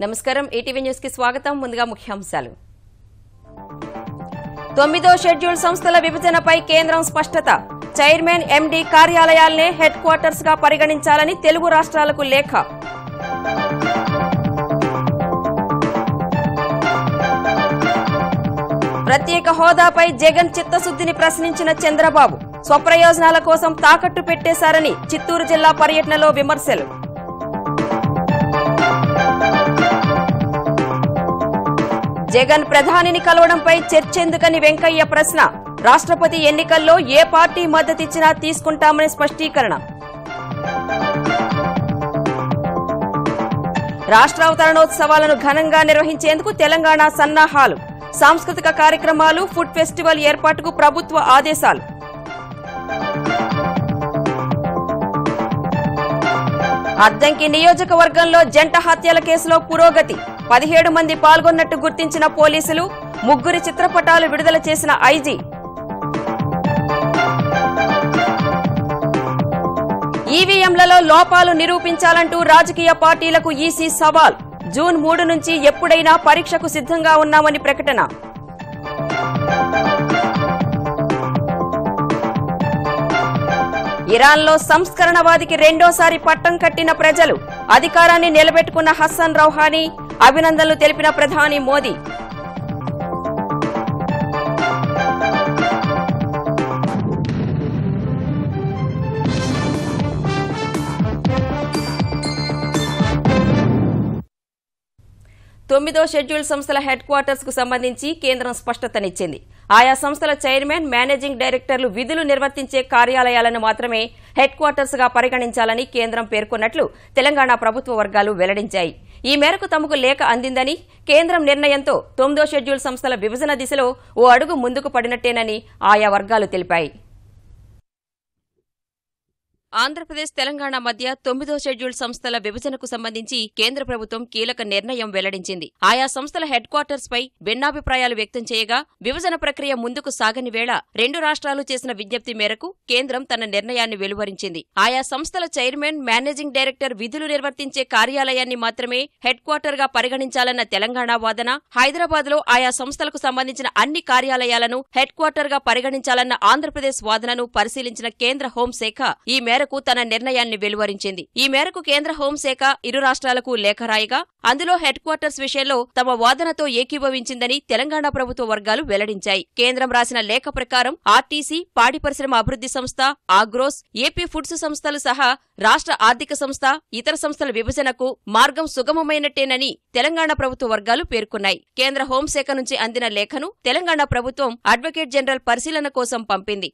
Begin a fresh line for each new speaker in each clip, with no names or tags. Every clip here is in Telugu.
నమస్కారం ఈటీవీ న్యూస్ కి స్వాగతం ముందుగా ముఖ్యాంశాలు 9వ షెడ్యూల్ సంస్థల విభజనపై కేంద్రం స్పష్టత చైర్మన్ ఎండీ కార్యాలయాలనే హెడ్ క్వార్టర్స్ గా పరిగణించాలని తెలుగు రాష్ట్రాలకు లేఖ ప్రత్యేక హోదాపై జగన్ చిత్తశుద్ధిని ప్రశ్నించిన చంద్రబాబు స్వప్రయోజనాల కోసం తాకట్టు పెట్టేశారని చిత్తూరు జిల్లా పర్యటనలో విమర్శలు జగన్ ప్రధానిని కలవడంపై చర్చెందుకని వెంకయ్య ప్రశ్న రాష్ట్రపతి ఎన్నికల్లో ఏ పార్టీ మద్దతిచ్చినా తీసుకుంటామని స్పష్టీకరణ రాష్ట్రావతరణోత్సవాలను ఘనంగా నిర్వహించేందుకు తెలంగాణ సన్నాహాలు సాంస్కృతిక కార్యక్రమాలు ఫుడ్ ఫెస్టివల్ ఏర్పాటుకు ప్రభుత్వ ఆదేశాలు అద్దంకి నియోజకవర్గంలో జంట హత్యల కేసులో పురోగతి 17 మంది పాల్గొన్నట్టు గుర్తించిన పోలీసులు ముగ్గురి చిత్రపటాలు విడుదల చేసిన ఐజీ ఈవీఎంలలో లోపాలు నిరూపించాలంటూ రాజకీయ పార్టీలకు ఈసీ సవాల్ జూన్ 3 నుంచి ఎప్పుడైనా పరీక్షకు సిద్ధంగా ఉన్నామని ప్రకటన ఇరాన్లో సంస్కరణవాదికి రెండోసారి పట్టం కట్టిన ప్రజలు అధికారాన్ని నిలబెట్టుకున్న హసన్ రౌహానీ అభినందనలు తెలిపిన ప్రధాని మోదీ తొమ్మిదో షెడ్యూల్ సంస్థల హెడ్ క్వార్టర్స్ కు సంబంధించి కేంద్రం స్పష్టతనిచ్చింది ఆయా సంస్థల చైర్మన్ మేనేజింగ్ డైరెక్టర్లు విధులు నిర్వర్తించే కార్యాలయాలను మాత్రమే హెడ్ క్వార్టర్స్ గా పరిగణించాలని కేంద్రం పేర్కొన్నట్లు తెలంగాణ ప్రభుత్వ వర్గాలు వెల్లడించాయి ఈ మేరకు తమకు లేఖ అందిందని కేంద్రం నిర్ణయంతో 9వ షెడ్యూల్ సంస్థల విభజన దిశలో ఓ అడుగు ముందుకు పడినట్టేనని ఆయా వర్గాలు తెలిపాయి ఆంధ్రప్రదేశ్ తెలంగాణ మధ్య 9వ షెడ్యూల్ సంస్థల విభజనకు సంబంధించి కేంద్ర ప్రభుత్వం కీలక నిర్ణయం వెల్లడించింది ఆయా సంస్థల హెడ్ క్వార్టర్స్ పై భిన్నాభిప్రాయాలు వ్యక్తం చేయగా విభజన ప్రక్రియ ముందుకు సాగని వేళ రెండు రాష్ట్రాలు చేసిన విజ్ఞప్తి మేరకు కేంద్రం తన నిర్ణయాన్ని వెలువరించింది ఆయా సంస్థల చైర్మన్ మేనేజింగ్ డైరెక్టర్ విధులు నిర్వర్తించే కార్యాలయాన్ని మాత్రమే హెడ్ క్వార్టర్ గా పరిగణించాలన్న తెలంగాణ వాదన హైదరాబాద్ లో ఆయా సంస్థలకు సంబంధించిన అన్ని కార్యాలయాలను హెడ్ క్వార్టర్ గా పరిగణించాలన్న ఆంధ్రప్రదేశ్ వాదనను పరిశీలించిన కేంద్ర హోంశాఖ ఈ మేరకు తన నిర్ణయాన్ని వెలువరించింది ఈ మేరకు కేంద్ర హోంశాఖ ఇరు రాష్ట్రాలకు లేఖ రాయగా అందులో హెడ్ క్వార్టర్స్ విషయంలో తమ వాదనతో ఏకీభవించిందని తెలంగాణ ప్రభుత్వ వర్గాలు వెల్లడించాయి కేంద్రం రాసిన లేఖ ప్రకారం ఆర్టీసీ పాడి పరిశ్రమ అభివృద్ధి సంస్థ ఆగ్రోస్ ఏపీ ఫుడ్స్ సంస్థలు సహా రాష్ట్ర ఆర్థిక సంస్థ ఇతర సంస్థల విభజనకు మార్గం సుగమమైనట్టేనని తెలంగాణ ప్రభుత్వ వర్గాలు పేర్కొన్నాయి కేంద్ర హోంశాఖ నుంచి అందిన లేఖను తెలంగాణ ప్రభుత్వం అడ్వకేట్ జనరల్ పరిశీలన కోసం పంపింది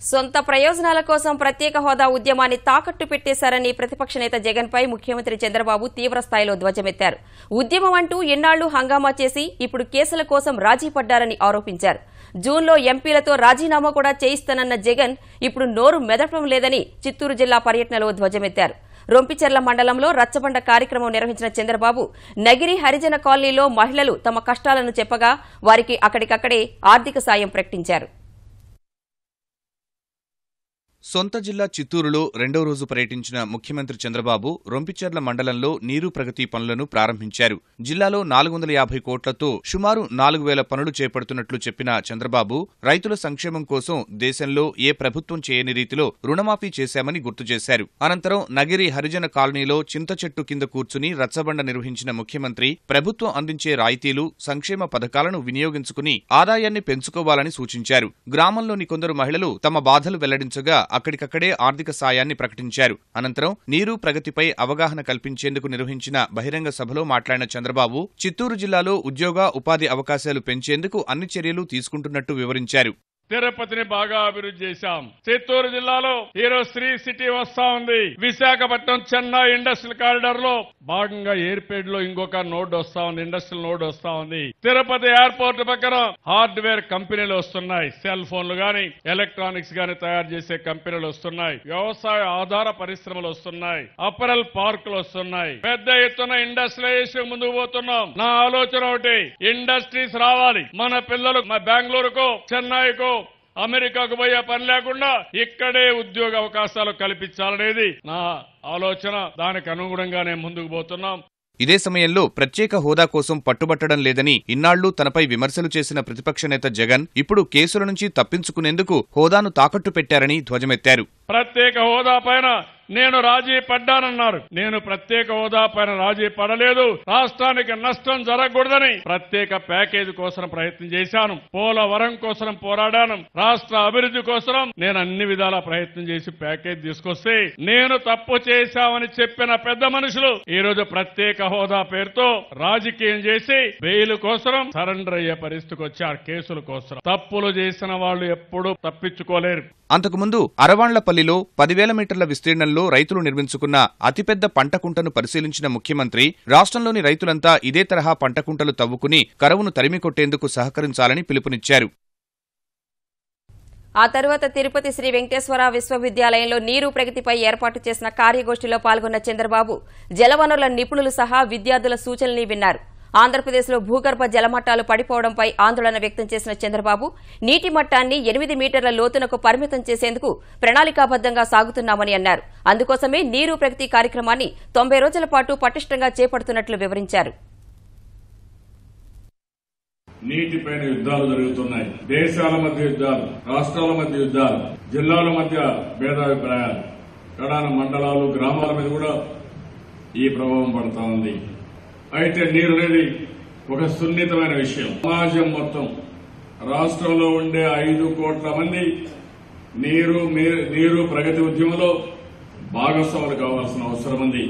సొంత ప్రయోజనాల కోసం ప్రత్యేక హోదా ఉద్యమాన్ని తాకట్టు పెట్టేశారని ప్రతిపక్ష నేత జగన్ పై ముఖ్యమంత్రి చంద్రబాబు తీవ్రస్థాయిలో ధ్వజమెత్తారు ఉద్యమం అంటూ ఎన్నాళ్లు హంగామా చేసి ఇప్పుడు కేసుల కోసం రాజీ పడ్డారని ఆరోపించారు జూన్లో ఎంపీలతో రాజీనామా కూడా చేయిస్తానన్న జగన్ ఇప్పుడు నోరు మెదపడం లేదని చిత్తూరు జిల్లా పర్యటనలో ధ్వజమెత్తారు రొంపిచెర్ల మండలంలో రచ్చబండ కార్యక్రమం నిర్వహించిన చంద్రబాబు నగిరి హరిజన కాలనీలో మహిళలు తమ కష్టాలను చెప్పగా వారికి అక్కడికక్కడే ఆర్థిక సాయం ప్రకటించారు
సొంత జిల్లా చిత్తూరులో రెండో రోజు పర్యటించిన ముఖ్యమంత్రి చంద్రబాబు రొంపిచెర్ల మండలంలో నీరు ప్రగతి పనులను ప్రారంభించారు జిల్లాలో 450 కోట్లతో సుమారు 4000 పనులు చేపడుతున్నట్లు చెప్పిన చంద్రబాబు రైతుల సంక్షేమం కోసం దేశంలో ఏ ప్రభుత్వం చేయని రీతిలో రుణమాఫీ చేశామని గుర్తు చేశారు అనంతరం నగిరి హరిజన కాలనీలో చింత చెట్టు కింద కూర్చుని రచ్చబండ నిర్వహించిన ముఖ్యమంత్రి ప్రభుత్వం అందించే రాయితీలు సంక్షేమ పథకాలను వినియోగించుకుని ఆదాయాన్ని పెంచుకోవాలని సూచించారు గ్రామంలోని కొందరు మహిళలు తమ బాధలు వెల్లడించగా అక్కడికక్కడే ఆర్థిక సాయాన్ని ప్రకటించారు అనంతరం నీరు ప్రగతిపై అవగాహన కల్పించేందుకు నిర్వహించిన బహిరంగ సభలో మాట్లాడిన చంద్రబాబు చిత్తూరు జిల్లాలో ఉద్యోగ ఉపాధి అవకాశాలు పెంచేందుకు అన్ని చర్యలు తీసుకుంటున్నట్టు వివరించారు
తిరుపతిని బాగా అభివృద్ధి చేశాం చిత్తూరు జిల్లాలో ఈరోజు శ్రీ సిటీ వస్తా ఉంది విశాఖపట్నం చెన్నై ఇండస్ట్రియల్ కారిడార్ లో భాగంగా ఎయిర్పేడ్ లో ఇంకొక నోడ్ వస్తా ఉంది ఇండస్ట్రియల్ నోడ్ వస్తా ఉంది తిరుపతి ఎయిర్పోర్ట్ పక్కన హార్డ్వేర్ కంపెనీలు వస్తున్నాయి సెల్ ఫోన్లు గాని ఎలక్ట్రానిక్స్ గాని తయారు చేసే కంపెనీలు వస్తున్నాయి వ్యవసాయ ఆధార పరిశ్రమలు వస్తున్నాయి అపరల్ పార్కులు వస్తున్నాయి పెద్ద ఎత్తున ఇండస్ట్రియలైజేషన్ ముందుకు పోతున్నాం నా ఆలోచన ఒకటి ఇండస్ట్రీస్ రావాలి మన పిల్లలు బెంగళూరుకు చెన్నైకు అమెరికాకు పోయే పని లేకుండా ఇక్కడే ఉద్యోగ అవకాశాలు కల్పించాలనేది నా ఆలోచన, దానికి అనుగుణంగానే ముందుకు పోతున్నాం.
ఇదే సమయంలో ప్రత్యేక హోదా కోసం పట్టుబట్టడం లేదని ఇన్నాళ్లు తనపై విమర్శలు చేసిన ప్రతిపక్ష నేత జగన్ ఇప్పుడు కేసుల నుంచి తప్పించుకునేందుకు హోదాను తాకట్టు పెట్టారని ధ్వజమెత్తారు.
ప్రత్యేక హోదా పైన నేను రాజీ పడ్డానన్నారు. నేను ప్రత్యేక హోదా పైన రాజీ పడలేదు. రాష్ట్రానికి నష్టం జరగకూడదని ప్రత్యేక ప్యాకేజీ కోసం ప్రయత్నం చేశాను. పోలవరం కోసం పోరాడాను. రాష్ట్ర అభివృద్ధి కోసం నేను అన్ని విధాల ప్రయత్నం చేసి ప్యాకేజీ తీసుకొస్తే నేను తప్పు చేశామని చెప్పిన పెద్ద మనుషులు ఈ రోజు ప్రత్యేక హోదా పేరుతో రాజకీయం చేసి బెయిల్ కోసం సరెండర్ అయ్యే పరిస్థితికి వచ్చారు. కేసుల కోసం తప్పులు చేసిన వాళ్ళు ఎప్పుడూ తప్పించుకోలేరు.
అంతకుముందు అరవాండ్లపల్లిలో 10,000 మీటర్ల విస్తీర్ణంలో రైతులు నిర్మించుకున్న అతిపెద్ద పంటకుంటను పరిశీలించిన ముఖ్యమంత్రి రాష్ట్రంలోని రైతులంతా ఇదే తరహా పంటకుంటలు తవ్వుకుని కరువును తరిమికొట్టేందుకు సహకరించాలని పిలుపునిచ్చారు.
ఆ తర్వాత తిరుపతి శ్రీ వెంకటేశ్వర విశ్వవిద్యాలయంలో నీరు ప్రగతిపై ఏర్పాటు చేసిన కార్యగోష్ఠిలో పాల్గొన్న చంద్రబాబు జలవనరుల నిపుణులు సహా విద్యార్థుల సూచనల్ని విన్నారు. ఆంధ్రప్రదేశ్లో భూగర్భ జలమట్టాలు పడిపోవడంపై ఆందోళన వ్యక్తం చేసిన చంద్రబాబు నీటి మట్టాన్ని 8 మీటర్ల లోతునకు పరిమితం చేసేందుకు ప్రణాళికాబద్దంగా సాగుతున్నామని అన్నారు. అందుకోసమే నీరు ప్రగతి కార్యక్రమాన్ని 90 రోజుల పాటు పటిష్టంగా చేపడుతున్నట్లు వివరించారు.
నీటిపైన యుద్ధాలు జరుగుతున్నాయి. దేశాల మధ్య యుద్ధాలు, రాష్ట్రాల మధ్య యుద్ధాలు, జిల్లాల మధ్య భేదాభిప్రాయాలు, కడాన మండలాలు, గ్రామాల మీద కూడా ఈ ప్రభావం పడతా ఉంది. అయితే నీరు అనేది ఒక సున్నితమైన విషయం. సమాజం మొత్తం రాష్ట్రంలో ఉండే 5 కోట్ల మంది నీరు ప్రగతి ఉద్యమంలో భాగస్వాములు కావాల్సిన అవసరం ఉంది.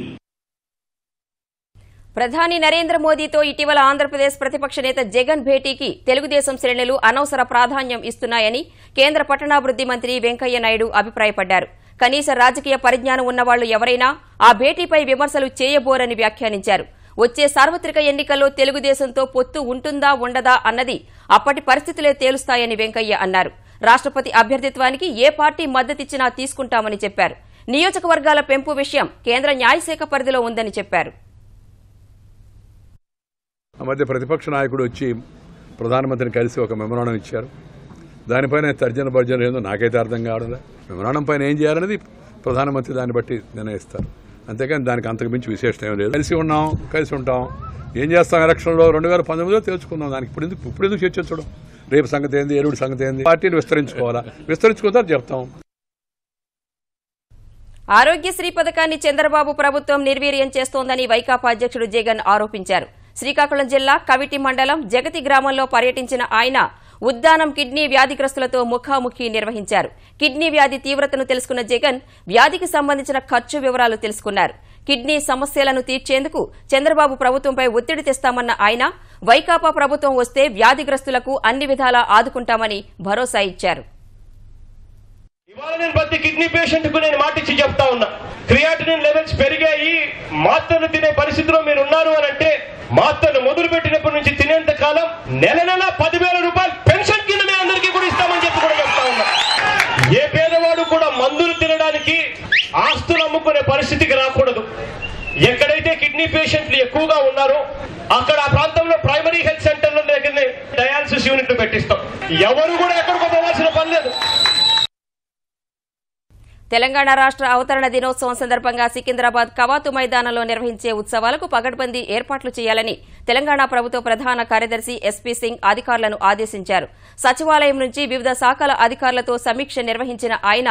ప్రధాని నరేంద్ర మోదీతో ఇటీవల ఆంధ్రప్రదేశ్ ప్రతిపక్ష నేత జగన్ భేటీకి తెలుగుదేశం శ్రేణులు అనవసర ప్రాధాన్యం ఇస్తున్నాయని కేంద్ర పట్టణాభివృద్ది మంత్రి వెంకయ్య నాయుడు అభిప్రాయపడ్డారు. కనీస రాజకీయ పరిజ్ఞానం ఉన్నవాళ్లు ఎవరైనా ఆ భేటీపై విమర్శలు చేయబోరని వ్యాఖ్యానించారు. వచ్చే సార్వత్రిక ఎన్నికల్లో తెలుగుదేశంతో పొత్తు ఉంటుందా ఉండదా అన్నది అప్పటి పరిస్థితులే తేలుస్తాయని వెంకయ్య అన్నారు. రాష్ట్రపతి అభ్యర్థిత్వానికి ఏ పార్టీ మద్దతిచ్చినా తీసుకుంటామని చెప్పారు. నియోజకవర్గాల పెంపు విషయం కేంద్ర న్యాయశాఖ పరిధిలో ఉందని చెప్పారు.
ఆ మధ్య ప్రతిపక్ష నాయకుడు వచ్చి ప్రధానమంత్రిని కలిసి ఒక మెమరాండం ఇచ్చారు. దానిపైన తర్జన భర్జన ఏందో నాకైతే అర్థం కావడం. మెమరాండం పైన ఏం చేయాలనేది ప్రధానమంత్రి దాన్ని బట్టి నిర్ణయిస్తారు. అంతేకాని దానికి అంతకు మించి విశేషం ఏం లేదు. కలిసి ఉంటాం. ఏం చేస్తాం ఎలక్షన్లో 2019లో తెలుసుకుందాం. దానికి ఇప్పుడు ఎందుకు చర్చించడం? రేపు సంగతి ఏంది, ఎరువుడి సంగతి ఏంది, పార్టీని విస్తరించుకోవాలా, విస్తరించుకుంటారు చెప్తాం.
ఆరోగ్యశ్రీ పథకాన్ని చంద్రబాబు ప్రభుత్వం నిర్వీర్యం చేస్తోందని వైకాపా అధ్యక్షుడు జగన్ ఆరోపించారు. శ్రీకాకుళం జిల్లా కవిటి మండలం జగతి గ్రామంలో పర్యటించిన ఆయన ఉద్దానం కిడ్నీ వ్యాధిగ్రస్తులతో ముఖాముఖి నిర్వహించారు. కిడ్నీ వ్యాధి తీవ్రతను తెలుసుకున్న జగన్ వ్యాధికి సంబంధించిన ఖర్చు వివరాలు తెలుసుకున్నారు. కిడ్నీ సమస్యలను తీర్చేందుకు చంద్రబాబు ప్రభుత్వంపై ఒత్తిడి తెస్తామన్న ఆయన వైకాపా ప్రభుత్వం వస్తే వ్యాధిగ్రస్తులకు అన్ని విధాలా ఆదుకుంటామని భరోసా ఇచ్చారు.
ఇవాళ నేను ప్రతి కిడ్నీ పేషెంట్ కు నేను మాటిచ్చి చెప్తా ఉన్నా, క్రియాటినిన్ లెవెల్స్ పెరిగాయి, మాత్రలు తినే పరిస్థితిలో మీరు ఉన్నారు అని అంటే మాత్రలు మొదలు పెట్టినప్పటి నుంచి తినేంత కాలం నెల 10,000 రూపాయలు పెన్షన్ కింద మేము అందరికీ కూడా ఇస్తామని చెప్పి కూడా చెప్తా ఉన్నా. ఏ పేదవాడు కూడా మందులు తినడానికి ఆస్తులు అమ్ముకునే పరిస్థితికి రాకూడదు. ఎక్కడైతే కిడ్నీ పేషెంట్లు ఎక్కువగా ఉన్నారో అక్కడ ఆ ప్రాంతంలో ప్రైమరీ హెల్త్ సెంటర్ల దగ్గరనే డయాలసిస్ యూనిట్లు పెట్టిస్తాం. ఎవరు కూడా ఎక్కడికో పోవాల్సిన పని లేదు.
తెలంగాణ రాష్ట్ర అవతరణ దినోత్సవం సందర్భంగా సికింద్రాబాద్ కవాతు మైదానంలో నిర్వహించే ఉత్సవాలకు పగడ్బందీ ఏర్పాట్లు చేయాలని తెలంగాణ ప్రభుత్వ ప్రధాన కార్యదర్శి ఎస్పీ సింగ్ అధికారులను ఆదేశించారు. సచివాలయం నుంచి వివిధ శాఖల అధికారులతో సమీక్ష నిర్వహించిన ఆయన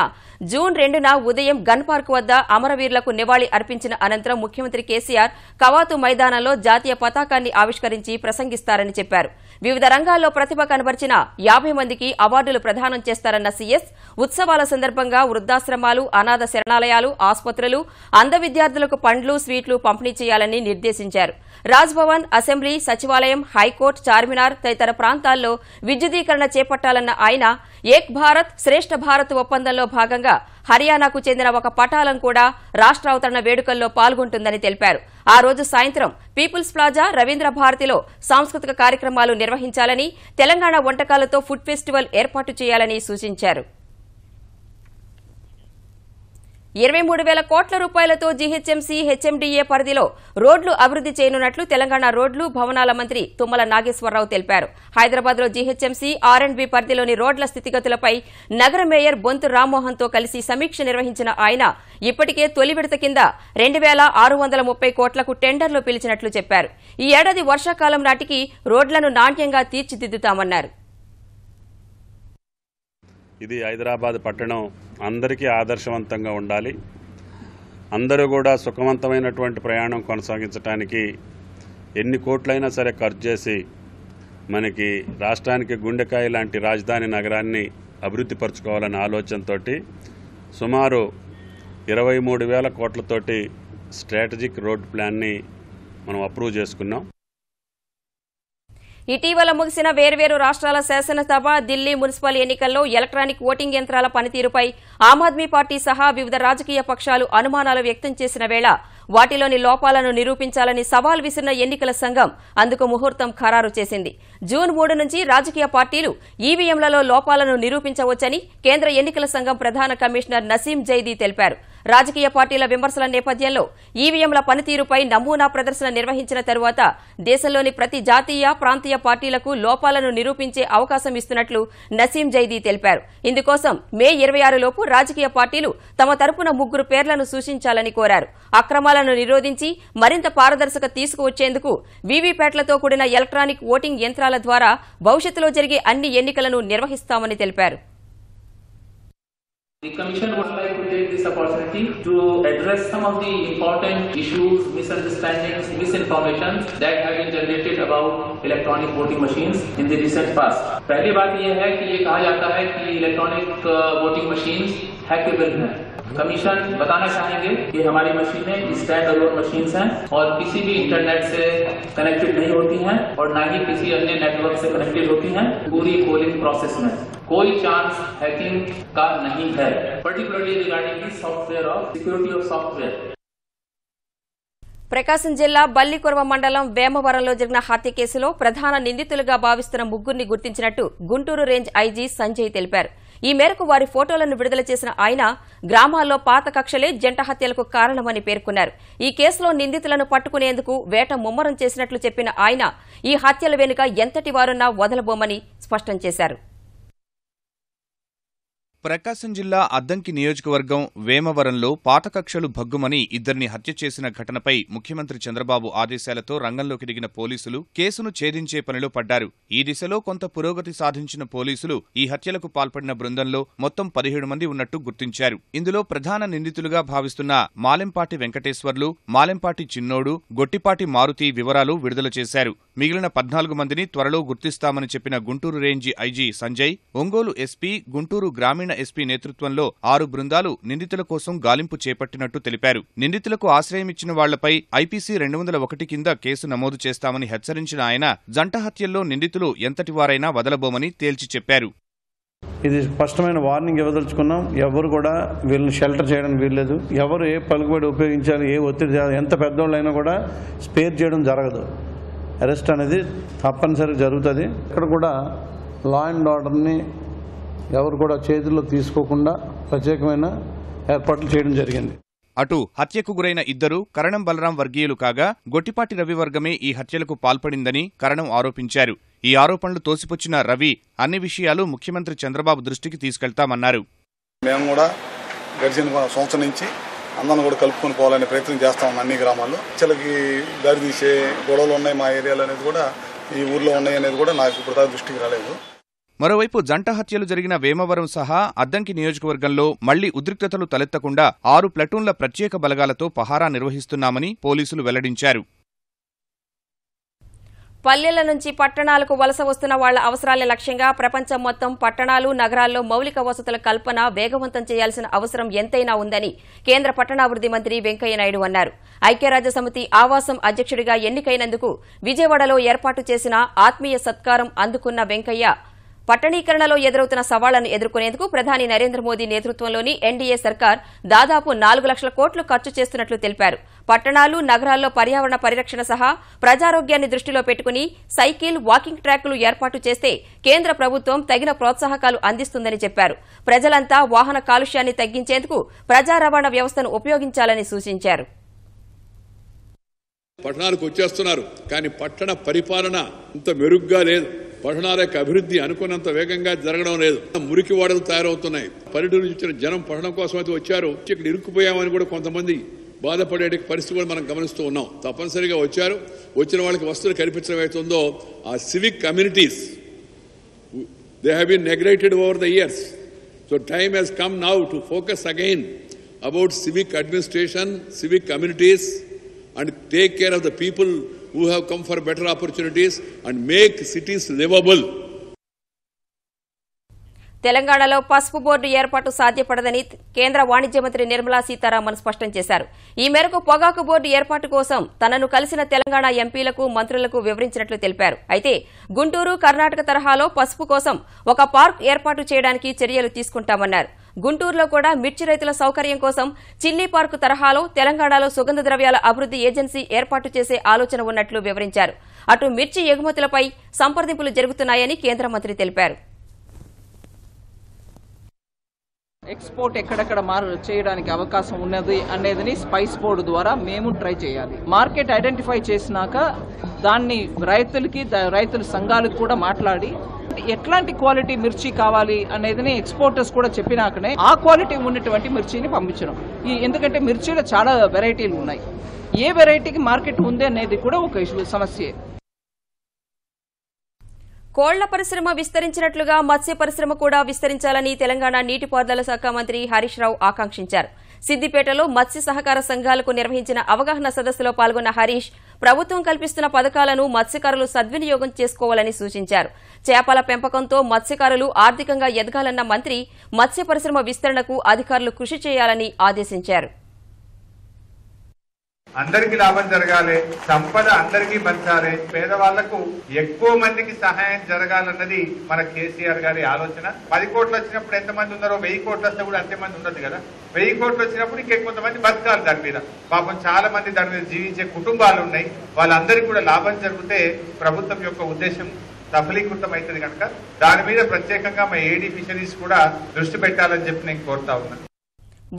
జూన్ 2న ఉదయం గన్ పార్క్ వద్ద అమరవీరులకు నివాళి అర్పించిన అనంతరం ముఖ్యమంత్రి కేసీఆర్ కవాతు మైదానంలో జాతీయ పతాకాన్ని ఆవిష్కరించి ప్రసంగిస్తారని చెప్పారు. వివిధ రంగాల్లో ప్రతిభ కనబర్చిన 50 మందికి అవార్డులు ప్రదానం చేస్తారన్న సీఎస్ ఉత్సవాల సందర్భంగా వృద్ధాశ్రమాలు, అనాథ శరణాలయాలు, ఆసుపత్రులు, అంధ విద్యార్థులకు పండ్లు, స్వీట్లు పంపిణీ చేయాలని నిర్దేశించారు. రాజ్భవన్, అసెంబ్లీ, సచివాలయం, హైకోర్టు, చార్మినార్ తదితర ప్రాంతాల్లో విద్యుదీకరణ చేపట్టాలన్న ఆయన ఏక్ భారత్ శ్రేష్ఠ భారత్ ఒప్పందంలో భాగంగా హర్యానాకు చెందిన ఒక పటాలం కూడా రాష్ట్ర అవతరణ వేడుకల్లో పాల్గొంటుందని తెలిపారు. ఆ రోజు సాయంత్రం పీపుల్స్ ప్లాజా, రవీంద్ర భారతిలో సాంస్కృతిక కార్యక్రమాలు నిర్వహించాలని, తెలంగాణ వంటకాలతో ఫుడ్ ఫెస్టివల్ ఏర్పాటు చేయాలని సూచించారు. 23,000 కోట్ల రూపాయలతో జీహెచ్ఎంసీ హెచ్ఎండీఏ పరిధిలో రోడ్లు అభివృద్ది చేయనున్నట్లు తెలంగాణ రోడ్లు భవనాల మంత్రి తుమ్మల నాగేశ్వరరావు తెలిపారు. హైదరాబాద్లో జీహెచ్ఎంసీ ఆర్ఎండ్బీ పరిధిలోని రోడ్ల స్థితిగతులపై నగర మేయర్ బొంతు రామ్మోహన్తో కలిసి సమీక్ష నిర్వహించిన ఆయన ఇప్పటికే తొలి విడత కింద 2,630 కోట్లకు టెండర్లు పిలిచినట్లు చెప్పారు. ఈ ఏడాది వర్షాకాలం నాటికి రోడ్లను నాణ్యంగా తీర్చిదిద్దుతామన్నారు.
ఇది హైదరాబాద్ పట్టణం అందరికీ ఆదర్శవంతంగా ఉండాలి. అందరూ కూడా సుఖవంతమైనటువంటి ప్రయాణం కొనసాగించడానికి ఎన్ని కోట్లైనా సరే ఖర్చు చేసి మనకి రాష్ట్రానికి గుండెకాయ లాంటి రాజధాని నగరాన్ని అభివృద్ధి పరచుకోవాలనే ఆలోచనతో సుమారు 23,000 కోట్లతోటి స్ట్రాటజిక్ రోడ్ ప్లాన్ని మనం అప్రూవ్ చేసుకున్నాం.
ఇటీవల ముగిసిన వేర్వేరు రాష్ట్రాల శాసనసభ, ఢిల్లీ మున్సిపల్ ఎన్నికల్లో ఎలక్ట్రానిక్ ఓటింగ్ యంత్రాల పనితీరుపై ఆమ్ ఆద్మీ పార్టీ సహా వివిధ రాజకీయ పక్షాలు అనుమానాలు వ్యక్తం చేసిన వేళ వాటిలోని లోపాలను నిరూపించాలని సవాల్ విసిరిన ఎన్నికల సంఘం అందుకు ముహూర్తం ఖరారు చేసింది. జూన్ 3 నుంచి రాజకీయ పార్టీలు ఈవీఎంలలో లోపాలను నిరూపించవచ్చని కేంద్ర ఎన్నికల సంఘం ప్రధాన కమిషనర్ నసీం జైదీ తెలిపారు. రాజకీయ పార్టీల విమర్శల నేపథ్యంలో ఈవీఎంల పనితీరుపై నమూనా ప్రదర్శన నిర్వహించిన తరువాత దేశంలోని ప్రతి జాతీయ, ప్రాంతీయ పార్టీలకు లోపాలను నిరూపించే అవకాశం ఇస్తున్నట్లు నసీం జైదీ తెలిపారు. ఇందుకోసం మే 26 లోపు రాజకీయ పార్టీలు తమ తరపున 3 పేర్లను సూచించాలని కోరారు. అక్రమాలను నిరోధించి మరింత పారదర్శక తీసుకువచ్చేందుకు వీవీప్యాట్లతో కూడిన ఎలక్ట్రానిక్ ఓటింగ్ యంత్రాల ద్వారా భవిష్యత్తులో జరిగే అన్ని ఎన్నికలను నిర్వహిస్తామని తెలిపారు.
The Commission would like to take this opportunity to address some of the important issues, misunderstandings, misinformation that have been generated about electronic voting machines in the recent past. पहली बात यह है कि ये कहा जाता है कि इलेक्ट्रॉनिक वोटिंग मशीन्स हैकेबल हैं. कमीशन बताना चाहेंगे कि हमारी मशीनें स्टैंड अलोन मशीन्स हैं और किसी भी इंटरनेट से कनेक्टेड नहीं होती हैं और न ही किसी अन्य नेटवर्क से कनेक्टेड होती हैं. पूरी पोलिंग प्रोसेस में कोई चांस हैकिंग का नहीं है, particularly regarding the software of security of software.
Prakasam జిల్లా బల్లికొరవ మండలం వేమవరంలో జరిగిన హత్య కేసులో ప్రధాన నిందితులుగా భావిస్తున్న 3 గుర్తించినట్టు గుంటూరు రేంజ్ ఐజీ సంజయ్ తెలిపారు. ఈ మేరకు వారి ఫోటోలను విడుదల చేసిన ఆయన గ్రామాల్లో పాత కక్షలే జంట హత్యలకు కారణమని పేర్కొన్నారు. ఈ కేసులో నిందితులను పట్టుకునేందుకు వేట ముమ్మరం చేసినట్లు చెప్పిన ఆయన ఈ హత్యల వెనుక ఎంతటి వారున్నా వదలబోమని స్పష్టం చేశారు.
ప్రకాశం జిల్లా అద్దంకి నియోజకవర్గం వేమవరంలో పాత కక్షలు భగ్గుమని ఇద్దరిని హత్య చేసిన ఘటనపై ముఖ్యమంత్రి చంద్రబాబు ఆదేశాలతో రంగంలోకి దిగిన పోలీసులు కేసును ఛేదించే పనిలో పడ్డారు. ఈ దిశలో కొంత పురోగతి సాధించిన పోలీసులు ఈ హత్యలకు పాల్పడిన బృందంలో మొత్తం 17 మంది ఉన్నట్టు గుర్తించారు. ఇందులో ప్రధాన నిందితులుగా భావిస్తున్న మాలెంపాటి వెంకటేశ్వర్లు, మాలెంపాటి చిన్నోడు, గొట్టిపాటి మారుతి వివరాలు విడుదల చేశారు. మిగిలిన 14 మందిని త్వరలో గుర్తిస్తామని చెప్పిన Guntur range IG Sanjay, Ongole SP, Guntur గ్రామీణ ఎస్పీ నేతృత్వంలో 6 బృందాలు నిందితుల కోసం గాలింపు చేపట్టినట్టు తెలిపారు. నిందితులకు ఆశ్రయమిచ్చిన వాళ్లపై ఐపీసీ 201 కింద కేసు నమోదు చేస్తామని హెచ్చరించిన ఆయన జంట హత్యల్లో నిందితులు ఎంతటివారైనా వదలబోమని తేల్చి చెప్పారు.
ఇది స్పష్టమైన వార్నింగ్ ఇవ్వదలుచుకున్నాం. ఎవరు కూడా వీళ్ళని షెల్టర్ చేయడానికి వీల్లేదు. ఎవరు ఏ పలుకుబడి ఉపయోగించాలి, ఏ ఒత్తిడి చేయాలి, ఎంత పెద్దోళ్ళైనా కూడా స్పేర్ చేయడం జరగదు. అరెస్ట్ అనేది తప్పనిసరిగా జరుగుతుంది. ఇక్కడ కూడా లా అండ్ ఆర్డర్ని ఎవరు కూడా చేతుల్లో తీసుకోకుండా ప్రత్యేకమైన ఏర్పాట్లు చేయడం జరిగింది.
అటు హత్యకు గురైన ఇద్దరు కరణం బలరాం వర్గీయులు కాగా గొట్టిపాటి రవి వర్గమే ఈ హత్యలకు పాల్పడిందని కరణం ఆరోపించారు. ఈ ఆరోపణలు తోసిపుచ్చిన రవి అన్ని విషయాలు ముఖ్యమంత్రి చంద్రబాబు దృష్టికి తీసుకెళ్తామన్నారు.
మేము కూడా గడిచిన సంవత్సరం నుంచి అందరిని కూడా కలుపుకొని పోవాలనే ప్రయత్నం చేస్తాం. అన్ని గ్రామాల్లో చలకి దారి తీసే గొడవలు ఉన్నాయి మా ఏరియాలో అనేది కూడా, ఈ ఊర్లో ఉన్నాయి అనేది కూడా నాకు ఇప్పుడు దృష్టికి రాలేదు.
మరోవైపు జంట హత్యలు జరిగిన వేమవరం సహా అద్దంకి నియోజకవర్గంలో మళ్లీ ఉద్రిక్తతలు తలెత్తకుండా 6 ప్లటూన్ల ప్రత్యేక బలగాలతో పహారా నిర్వహిస్తున్నామని పోలీసులు వెల్లడించారు.
పల్లెల నుంచి పట్టణాలకు వలస వస్తున్న వాళ్ల అవసరాలే లక్ష్యంగా ప్రపంచం మొత్తం పట్టణాలు, నగరాల్లో మౌలిక వసతుల కల్పన వేగవంతం చేయాల్సిన అవసరం ఎంతైనా ఉందని కేంద్ర పట్టణాభివృద్ది మంత్రి వెంకయ్యనాయుడు అన్నారు. ఐక్యరాజ్యసమితి ఆవాసం అధ్యక్షుడిగా ఎన్నికైనందుకు విజయవాడలో ఏర్పాటు చేసిన ఆత్మీయ సత్కారం అందుకున్న వెంకయ్య పట్టణీకరణలో ఎదురవుతున్న సవాళ్లను ఎదుర్కొనేందుకు ప్రధాని నరేంద్ర మోదీ నేతృత్వంలోని ఎన్డీఏ సర్కార్ దాదాపు 4 లక్షల కోట్లు ఖర్చు చేస్తున్నట్లు తెలిపారు. పట్టణాలు, నగరాల్లో పర్యావరణ పరిరక్షణ సహా ప్రజారోగ్యాన్ని దృష్టిలో పెట్టుకుని సైకిల్, వాకింగ్ ట్రాక్లు ఏర్పాటు చేస్తే కేంద్ర ప్రభుత్వం తగిన ప్రోత్సాహకాలు అందిస్తుందని చెప్పారు. ప్రజలంతా వాహన కాలుష్యాన్ని తగ్గించేందుకు ప్రజా రవాణా వ్యవస్థను ఉపయోగించాలని సూచించారు.
పట్టణాలకు వచ్చేస్తున్నారు, కానీ పట్టణ పరిపాలన ఇంత మెరుగ్గా లేదు. పట్టణాల యొక్క అభివృద్ధి అనుకున్నంత వేగంగా జరగడం లేదు. మురికి వాడలు తయారవుతున్నాయి. పల్లెటూరు నుంచి వచ్చిన జనం పట్టణం కోసం అయితే వచ్చారు, ఇక్కడ ఇరుక్కుపోయామని కూడా కొంతమంది బాధపడే పరిస్థితి కూడా మనం గమనిస్తూ ఉన్నాం. తప్పనిసరిగా వచ్చారు, వచ్చిన వాళ్ళకి వస్తువులు కల్పించడం అవుతుందో ఆ civic communities they have been neglected over the years. So time has come now to focus again about civic administration, civic communities, and take care of the people who have come for better opportunities and make cities livable.
తెలంగాణలో పసుపు బోర్డు ఏర్పాటు సాధ్యపడదని కేంద్ర వాణిజ్య మంత్రి నిర్మలా సీతారామన్ స్పష్టం చేశారు. ఈ మేరకు పొగాకు బోర్డు ఏర్పాటు కోసం తనను కలిసిన తెలంగాణ ఎంపీలకు, మంత్రులకు వివరించినట్లు తెలిపారు. అయితే గుంటూరు, కర్ణాటక తరహాలో పసుపు కోసం ఒక పార్క్ ఏర్పాటు చేయడానికి చర్యలు తీసుకుంటామన్నారు. గుంటూరులో కూడా మిర్చి రైతుల సౌకర్యం కోసం చిల్లీ పార్కు తరహాలో తెలంగాణలో సుగంధ ద్రవ్యాల అభివృద్ది ఏజెన్సీ ఏర్పాటు చేసే ఆలోచన ఉన్నట్లు వివరించారు. అటు మిర్చి ఎగుమతులపై సంప్రదింపులు జరుగుతున్నాయని కేంద్ర మంత్రి తెలిపారు.
ఎక్స్పోర్ట్ ఎక్కడెక్కడ చేయడానికి అవకాశం ఉన్నది అనేది స్పైస్ బోర్డు ద్వారా మేము ట్రై చేయాలి. మార్కెట్ ఐడెంటిఫై చేసినాక దాన్ని రైతుల సంఘాలకు కూడా మాట్లాడి ఎట్లాంటి క్వాలిటీ మిర్చి కావాలి అనేది ఎక్స్పోర్టర్స్ కూడా చెప్పినాకనే ఆ క్వాలిటీ ఉన్నటువంటి మిర్చిని పంపించడం. ఎందుకంటే మిర్చిలో చాలా వెరైటీలు ఉన్నాయి, ఏ వెరైటీకి మార్కెట్ ఉంది అనేది కూడా ఒక సమస్యే.
కోళ్ల పరిశ్రమ విస్తరించినట్లుగా మత్స్య పరిశ్రమ కూడా విస్తరించాలని తెలంగాణ నీటిపారుదల శాఖ మంత్రి హరీష్ రావు ఆకాంక్షించారు. సిద్దిపేటలో మత్స్య సహకార సంఘాలకు నిర్వహించిన అవగాహన సదస్సులో పాల్గొన్న హరీష్ ప్రభుత్వం కల్పిస్తున్న పథకాలను మత్స్యకారులు సద్వినియోగం చేసుకోవాలని సూచించారు. చేపల పెంపకంతో మత్స్యకారులు ఆర్థికంగా ఎదగాలన్న మంత్రి మత్స్య పరిశ్రమ విస్తరణకు అధికారులు కృషి చేయాలని ఆదేశించారు.
అందరికీ లాభం జరగాలి, సంపద అందరికీ పంచాలి, పేదవాళ్లకు ఎక్కువ మందికి సహాయం జరగాలన్నది మన కేసీఆర్ గారి ఆలోచన. 10 కోట్లు వచ్చినప్పుడు ఎంతమంది ఉన్నారో 1000 కోట్లు వస్తే కూడా అంతమంది ఉండదు కదా. 1000 కోట్లు వచ్చినప్పుడు ఇంకొంతమంది బతకాలి దాని మీద. పాపం చాలా మంది దాని మీద జీవించే కుటుంబాలు ఉన్నాయి. వాళ్ళందరికీ కూడా లాభం జరిగితే ప్రభుత్వం యొక్క ఉద్దేశం సఫలీకృతం అవుతుంది కనుక దాని మీద ప్రత్యేకంగా మా ఏడీ ఫిషరీస్ కూడా దృష్టి పెట్టాలని చెప్పి నేను కోరుతా ఉన్నాను.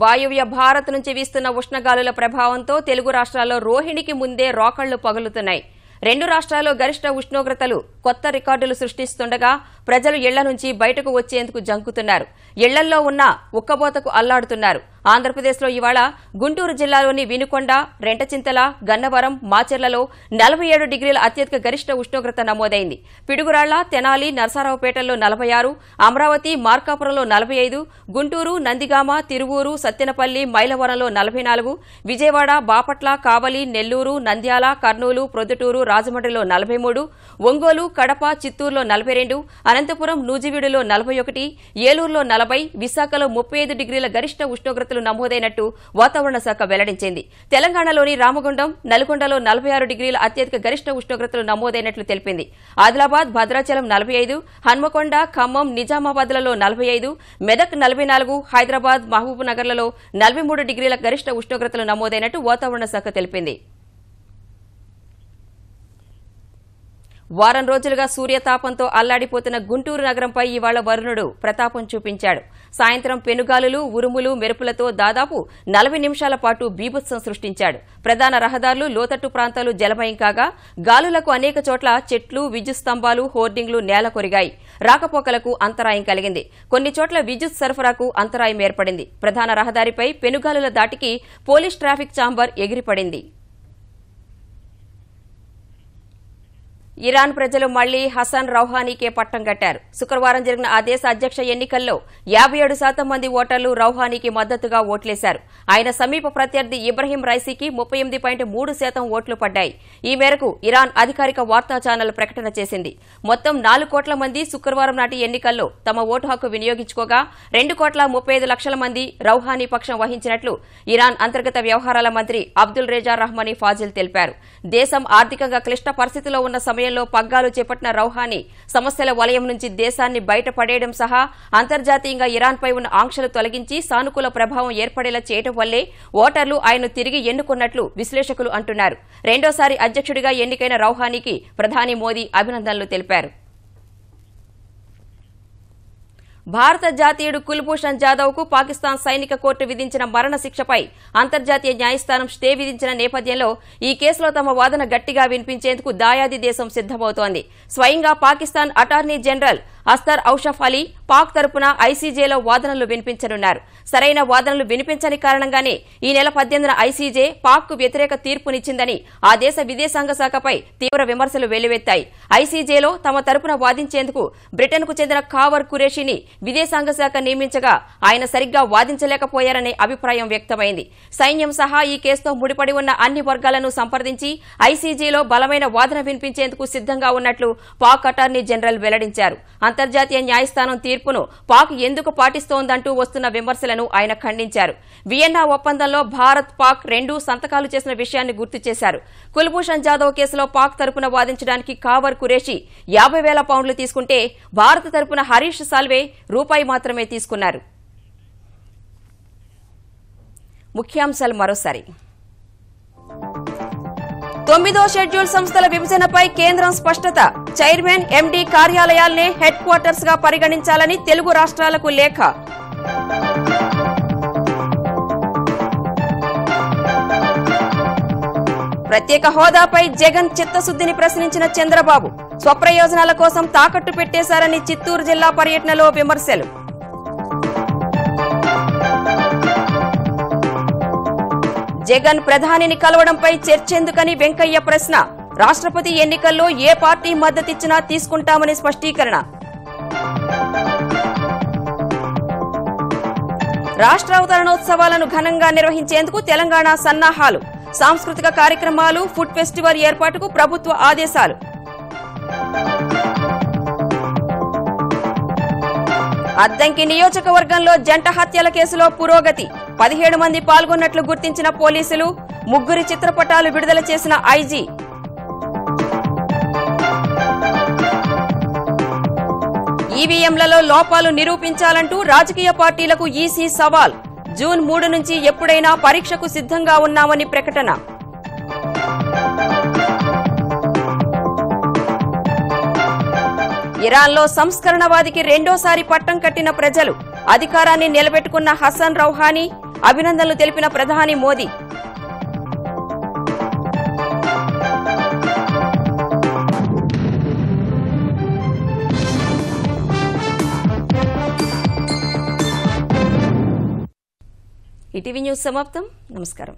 వాయువ్య భారత్ నుంచి వీస్తున్న ఉష్ణగాలుల ప్రభావంతో తెలుగు రాష్ట్రాల్లో రోహిణికి ముందే రోకళ్లు పగులుతున్నాయి. 2 రాష్ట్రాల్లో గరిష్ట ఉష్ణోగ్రతలు కొత్త రికార్డులు సృష్టిస్తుండగా ప్రజలు ఇళ్ల నుంచి బయటకు వచ్చేందుకు జంకుతున్నారు. ఇళ్లల్లో ఉన్న ఉక్కబోతకు అల్లాడుతున్నారు. ఆంధ్రప్రదేశ్లో ఇవాళ గుంటూరు జిల్లాలోని వినుకొండ, రెంటచింతల, గన్నవరం, మాచెర్లలో 47 డిగ్రీల అత్యధిక గరిష్ట ఉష్ణోగ్రత నమోదైంది. పిడుగురాళ్ల, తెనాలి, నరసరావుపేటల్లో 46, అమరావతి, మార్కాపురంలో 45, గుంటూరు, నందిగామ, తిరువూరు, సత్తెనపల్లి, మైలవరంలో 44, విజయవాడ, బాపట్ల, కావలి, నెల్లూరు, నంద్యాల, కర్నూలు, ప్రొద్దుటూరు, రాజమండ్రిలో 43, ఒంగోలు, కడప, చిత్తూరులో 42, అనంతపురం, నూజివీడులో 41, ఏలూరులో 40, విశాఖలో 35 డిగ్రీల గరిష్ట ఉష్ణోగ్రతలు నమోదైనట్టు వాతావరణ శాఖ వెల్లడించింది. తెలంగాణలోని రామగుండం, నల్గొండలో 46 డిగ్రీల అత్యధిక గరిష్ట ఉష్ణోగ్రతలు నమోదైనట్లు తెలిపింది. ఆదిలాబాద్, భద్రాచలం 45, హన్మకొండ, ఖమ్మం, నిజామాబాద్లలో 45, మెదక్ 44, హైదరాబాద్, మహబూబ్ నగర్లలో 43 డిగ్రీల గరిష్ట ఉష్ణోగ్రతలు నమోదైనట్టు వాతావరణ శాఖ తెలిపింది. వారం రోజులుగా సూర్యతాపంతో అల్లాడిపోతున్న గుంటూరు నగరంపై ఇవాళ వరుణుడు ప్రతాపం చూపించాడు. సాయంత్రం పెనుగాలులు, ఉరుములు, మెరుపులతో దాదాపు 40 నిమిషాల పాటు బీభత్సం సృష్టించాడు. ప్రధాన రహదారులు, లోతట్టు ప్రాంతాలు జలమయం కాగా గాలులకు అనేక చోట్ల చెట్లు, విద్యుత్ స్తంభాలు, హోర్డింగ్లు నేల కొరిగాయి. రాకపోకలకు అంతరాయం కలిగింది. కొన్ని చోట్ల విద్యుత్ సరఫరాకు అంతరాయం ఏర్పడింది. ప్రధాన రహదారిపై పెనుగాలుల దాటికి పోలీస్ ట్రాఫిక్ చాంబర్ ఎగిరిపడింది. ఇరాన్ ప్రజలు మళ్లీ హసన్ రౌహానీకే పట్టం కట్టారు. శుక్రవారం జరిగిన ఆ దేశ అధ్యక్ష ఎన్నికల్లో 57% మంది ఓటర్లు రౌహానీకి మద్దతుగా ఓట్లేశారు. ఆయన సమీప ప్రత్యర్థి ఇబ్రహీం రైసీకి 38.3% ఓట్లు పడ్డాయి. ఈ మేరకు ఇరాన్ అధికారిక వార్తా ఛానల్ ప్రకటన చేసింది. మొత్తం 4 కోట్ల మంది శుక్రవారం నాటి ఎన్నికల్లో తమ ఓటు హక్కు వినియోగించుకోగా 2,35,00,000 మంది రౌహానీ పక్షం వహించినట్లు ఇరాన్ అంతర్గత వ్యవహారాల మంత్రి అబ్దుల్ రేజా రహ్మానీ ఫాజిల్ తెలిపారు. దేశం ఆర్థికంగా క్లిష్ట పరిస్థితిలో ఉన్న సమయంలో ఆధ్వర్యంలో పగ్గాలు చేపట్టిన రౌహానీ సమస్యల వలయం నుంచి దేశాన్ని బయటపడేయడం సహా అంతర్జాతీయంగా ఇరాన్పై ఉన్న ఆంక్షలు తొలగించి సానుకూల ప్రభావం ఏర్పడేలా చేయడం వల్లే ఓటర్లు ఆయన్ను తిరిగి ఎన్నుకున్నట్లు విశ్లేషకులు అంటున్నారు. రెండోసారి అధ్యక్షుడిగా ఎన్నికైన రౌహానీకి ప్రధాని మోదీ అభినందనలు తెలిపారు. భారత జాతీయుడు కుల్భూషణ్ జాదవ్ కు పాకిస్తాన్ సైనిక కోర్టు విధించిన మరణశిక్షపై అంతర్జాతీయ న్యాయస్థానం స్టే విధించిన నేపథ్యంలో ఈ కేసులో తమ వాదన గట్టిగా వినిపించేందుకు దాయాది దేశం సిద్దమవుతోంది. స్వయంగా పాకిస్తాన్ అటార్నీ జనరల్ అస్తర్ ఔషఫ్ అలీ పాక్ తరపున ఐసీజేలో వాదనలు వినిపించనున్నారు. సరైన వాదనలు వినిపించని కారణంగానే ఈ నెల 18న ఐసీజే పాక్ కు వ్యతిరేక తీర్పునిచ్చిందని ఆ దేశ విదేశాంగ శాఖపై తీవ్ర విమర్శలు వెల్లువెత్తాయి. ఐసీజేలో తమ తరపున వాదించేందుకు బ్రిటన్ కు చెందిన ఖావర్ ఖురేషిని విదేశాంగ శాఖ నియమించగా ఆయన సరిగ్గా వాదించలేకపోయారనే అభిప్రాయం వ్యక్తమైంది. సైన్యం సహా ఈ కేసుతో ముడిపడి ఉన్న అన్ని వర్గాలను సంప్రదించి ఐసీజేలో బలమైన వాదన వినిపించేందుకు సిద్దంగా ఉన్నట్లు పాక్ అటార్నీ జనరల్ వెల్లడించారు. అంతర్జాతీయ న్యాయస్థానం తీర్పును పాక్ ఎందుకు పాటిస్తోందంటూ వస్తున్న విమర్శలను ఆయన ఖండించారు. వియన్నా ఒప్పందంలో భారత్ పాక్ రెండూ సంతకాలు చేసిన విషయాన్ని గుర్తు చేశారు. కుల్భూషణ్ జాదవ్ కేసులో పాక్ తరపున వాదించడానికి ఖావర్ ఖురేషి 50,000 పౌండ్లు తీసుకుంటే భారత తరపున హరీష్ సాల్వే రూపాయి మాత్రమే తీసుకున్నారు. ముఖ్యాంశాలు మరోసారి. 9వ షెడ్యూల్ సంస్థల విభజనపై కేంద్రం స్పష్టత. చైర్మన్ ఎండీ కార్యాలయాలనే హెడ్ క్వార్టర్స్ గా పరిగణించాలని తెలుగు రాష్ట్రాలకు లేఖ. ప్రత్యేక హోదాపై జగన్ చిత్తశుద్దిని ప్రశ్నించిన చంద్రబాబు. స్వప్రయోజనాల కోసం తాకట్టు పెట్టేశారని చిత్తూరు జిల్లా పర్యటనలో విమర్శలు. జగన్ ప్రధానిని కలవడంపై చర్చెందుకని వెంకయ్య ప్రశ్న. రాష్ట్రపతి ఎన్నికల్లో ఏ పార్టీ మద్దతిచ్చినా తీసుకుంటామని స్పష్టీకరణ. రాష్ట్రావతరణోత్సవాలను ఘనంగా నిర్వహించేందుకు తెలంగాణ సన్నాహాలు. సాంస్కృతిక కార్యక్రమాలు, ఫుడ్ ఫెస్టివల్ ఏర్పాటుకు ప్రభుత్వ ఆదేశాలు. అద్దంకి నియోజకవర్గంలో జంట హత్యల కేసులో పురోగతి. 17 మంది పాల్గొన్నట్లు గుర్తించిన పోలీసులు. 3 చిత్రపటాలు విడుదల చేసిన ఐజీ. ఈవీఎంలలో లోపాలు నిరూపించాలంటూ రాజకీయ పార్టీలకు ఈసీ సవాల్. జూన్ 3 నుంచి ఎప్పుడైనా పరీక్షకు సిద్దంగా ఉన్నామని ప్రకటన. ఇరాన్లో సంస్కరణవాదికి రెండోసారి పట్టం కట్టిన ప్రజలు. అధికారాన్ని నిలబెట్టుకున్న హసన్ రౌహానీ. అభినందనలు తెలిపిన ప్రధాని మోదీ. ఈటీవీ న్యూస్ సమాప్తం. నమస్కారం.